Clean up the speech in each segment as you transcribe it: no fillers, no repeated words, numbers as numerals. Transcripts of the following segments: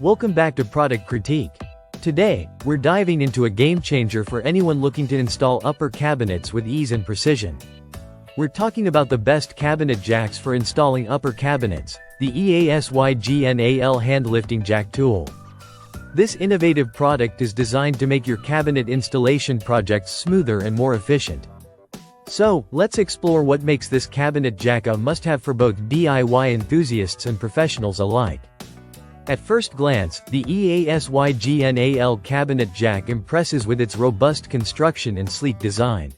Welcome back to Product Critique. Today, we're diving into a game changer for anyone looking to install upper cabinets with ease and precision. We're talking about the best cabinet jacks for installing upper cabinets, the EASYGNAL hand lifting jack tool. This innovative product is designed to make your cabinet installation projects smoother and more efficient. So, let's explore what makes this cabinet jack a must-have for both DIY enthusiasts and professionals alike. At first glance, the EASYGNAL cabinet jack impresses with its robust construction and sleek design.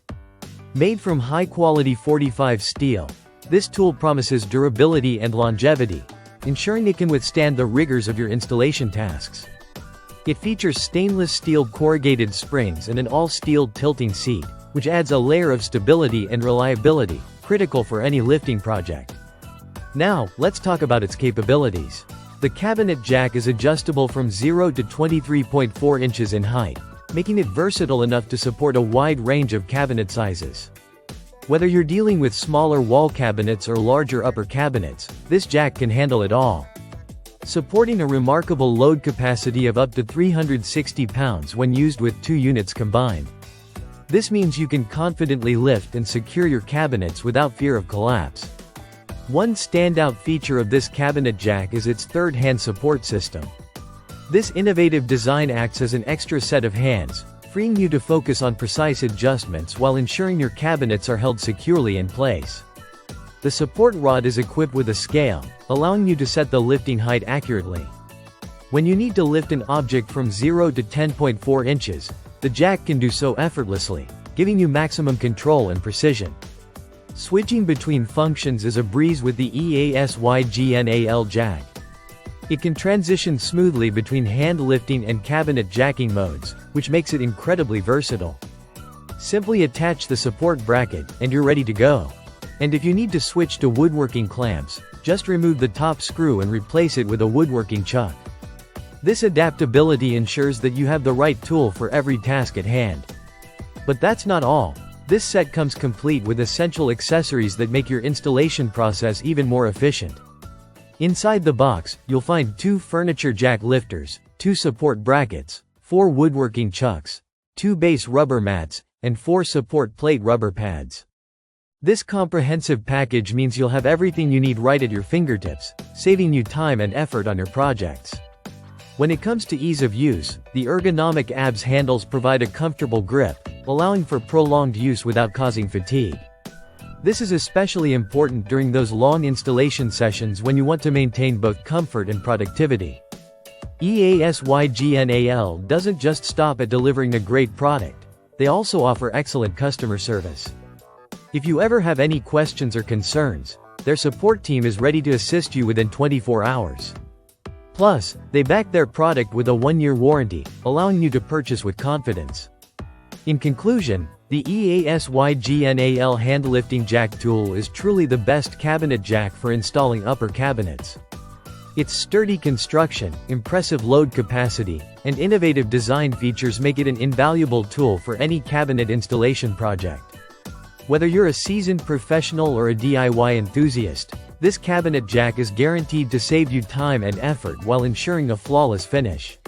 Made from high-quality 45 steel, this tool promises durability and longevity, ensuring it can withstand the rigors of your installation tasks. It features stainless steel corrugated springs and an all-steel tilting seat, which adds a layer of stability and reliability, critical for any lifting project. Now, let's talk about its capabilities. The cabinet jack is adjustable from 0 to 23.4 inches in height, making it versatile enough to support a wide range of cabinet sizes. Whether you're dealing with smaller wall cabinets or larger upper cabinets, this jack can handle it all. Supporting a remarkable load capacity of up to 360 pounds when used with 2 units combined. This means you can confidently lift and secure your cabinets without fear of collapse. One standout feature of this cabinet jack is its third hand support system. This innovative design acts as an extra set of hands, freeing you to focus on precise adjustments while ensuring your cabinets are held securely in place. The support rod is equipped with a scale, allowing you to set the lifting height accurately. When you need to lift an object from 0 to 10.4 inches, the jack can do so effortlessly, giving you maximum control and precision. Switching between functions is a breeze with the EASYGNAL jack. It can transition smoothly between hand lifting and cabinet jacking modes, which makes it incredibly versatile. Simply attach the support bracket, and you're ready to go. And if you need to switch to woodworking clamps, just remove the top screw and replace it with a woodworking chuck. This adaptability ensures that you have the right tool for every task at hand. But that's not all. This set comes complete with essential accessories that make your installation process even more efficient. Inside the box, you'll find 2 furniture jack lifters, 2 support brackets, 4 woodworking chucks, 2 base rubber mats, and 4 support plate rubber pads. This comprehensive package means you'll have everything you need right at your fingertips, saving you time and effort on your projects. When it comes to ease of use, the ergonomic ABS handles provide a comfortable grip, allowing for prolonged use without causing fatigue. This is especially important during those long installation sessions when you want to maintain both comfort and productivity. EASYGNAL doesn't just stop at delivering a great product, they also offer excellent customer service. If you ever have any questions or concerns, their support team is ready to assist you within 24 hours. Plus, they back their product with a 1-year warranty, allowing you to purchase with confidence. In conclusion, the EASYGNAL hand lifting jack tool is truly the best cabinet jack for installing upper cabinets. Its sturdy construction, impressive load capacity, and innovative design features make it an invaluable tool for any cabinet installation project. Whether you're a seasoned professional or a DIY enthusiast, this cabinet jack is guaranteed to save you time and effort while ensuring a flawless finish.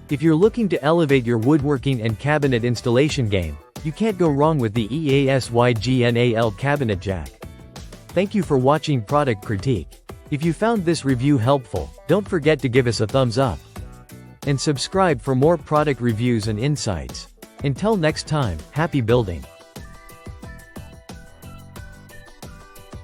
If you're looking to elevate your woodworking and cabinet installation game, you can't go wrong with the EASYGNAL cabinet jack. Thank you for watching Product Critique. If you found this review helpful, don't forget to give us a thumbs up. And subscribe for more product reviews and insights. Until next time, happy building!